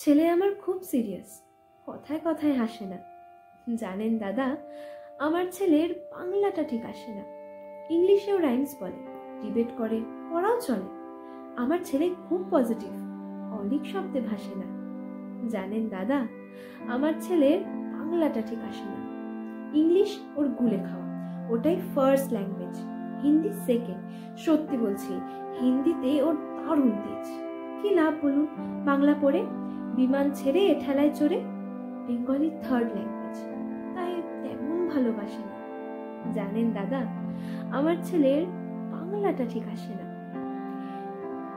ছেলে আমার খুব সিরিয়াস, কথায় কথায় হাসে না। জানেন দাদা, আমার ছেলের বাংলাটা ঠিক আসে না। ইংলিশেও রাইমস বলে, ডিবেট করে, পড়াও চলে। আমার ছেলে খুব পজিটিভ, অলিক শব্দে ভাসে না। জানেন দাদা, আমার ছেলের বাংলাটা ঠিক আসে না। ইংলিশ ওর গুলে খাওয়া, ওটাই ফার্স্ট ল্যাঙ্গুয়েজ, হিন্দি সেকেন্ড। সত্যি বলছি, হিন্দিতে ওর দারুণ তেজ। কি লাভ বলুন বাংলা পড়ে, বিমান ছেড়ে ঠেলায় চড়ে। বেঙ্গলি থার্ড ল্যাঙ্গুয়েজ, তাই তেমন ভালোবাসে না। জানেন দাদা, আমার ছেলের বাংলাটা ঠিক আসে না।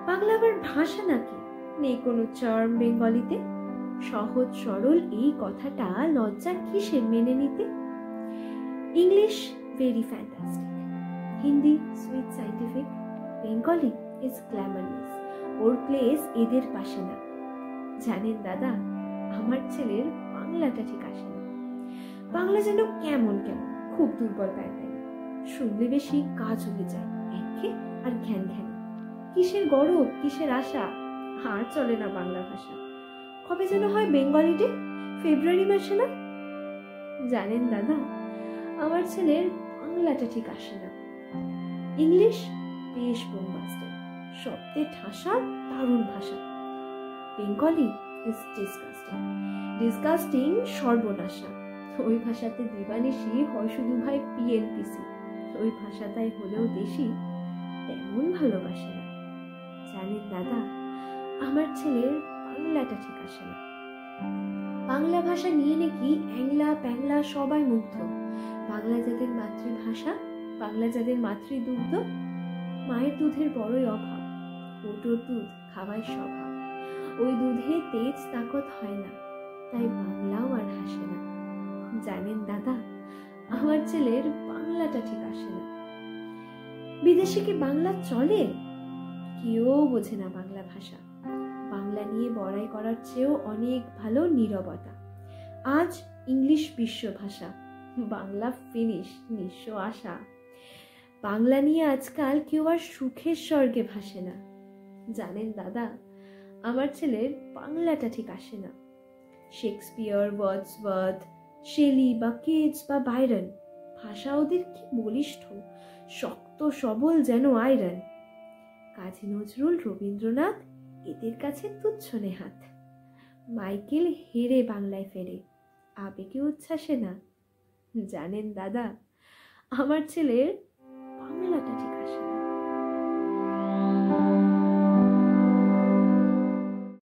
বাংলা আবার ভাষা নাকি, নেই কোনো চার্ম বেঙ্গলিতে। সহজ সরল এই কথাটা লজ্জা কিসের মেনে নিতে। English very fantastic, Hindi sweet scientific, Bengali is glamourless, or place এদের পাশে না। জানেন দাদা, আমার ছেলের বাংলাটা ঠিক আসে না। বাংলা যেন কেমন কেমন, খুব দুর্বল প্যাটার্ন। শুনলে বেশি কাজ হয়ে যায়, একে আর ঘ্যান ঘ্যান। কিসের গরব, কিসের আশা, আর চলে না বাংলা ভাষা। কবে যেন হয় বেঙ্গলি ডে, ফেব্রুয়ারি মাসে না? জানেন দাদা, আমার ছেলের বাংলাটা ঠিক আসে না। ইংলিশ বেশ বোমবাস্টেড, শব্দের ঠাসা, দারুণ ভাষা। বেঙ্গলি ইজ ডিসগাস্টিং, ডিসগাস্টিং সর্বনাশা। ওই ভাষাতে দিবানিশি হয় শুধু ভাই পিএনপিসি। ওই ভাষাটাই হলেও দেশি, তেমন ভালোবাসে না। জানেন দাদা, আমার ছেলের বাংলাটা ঠিক আসে না। বাংলা ভাষা নিয়ে নাকি অ্যাংলা প্যাংলা সবাই মুগ্ধ। বাংলা যাদের মাতৃভাষা, বাংলা যাদের মাতৃদুগ্ধ, মায়ের দুধের বড়ই অভাব, ওটোর দুধ খাওয়ার স্বভাব। ওই দুধে তেজ তাকত হয় না, তাই বাংলাও আর হাসে না। জানেন দাদা, আমার ছেলের বাংলাটা ঠিক আসে না। বিদেশে কি বাংলা চলে? কেউ বোঝে না বাংলা ভাষা। বাংলা নিয়ে বড়াই করার চেয়েও অনেক ভালো নীরবতা। আজ ইংলিশ বিশ্ব ভাষা, বাংলা ফিনিশ, নিঃস্ব আশা। বাংলা নিয়ে আজকাল কেউ আর সুখের স্বর্গে ভাসে না। জানেন দাদা, আমার ছেলের বাংলাটা ঠিক আসে না। শেক্সপিয়ার, ওয়ার্ডসওয়ার্থ, শেলি বা কেটস বা বাইরন, ভাষা ওদের কি বলিষ্ঠ, শক্ত সবল যেন আয়রন। কাজী নজরুল, রবীন্দ্রনাথ এদের কাছে তুচ্ছ নেহাত। মাইকেল হেরে বাংলায় ফেরে, আবেগে উচ্ছ্বাসে না। জানেন দাদা, আমার ছেলের বাংলাটা ঠিক আসে না।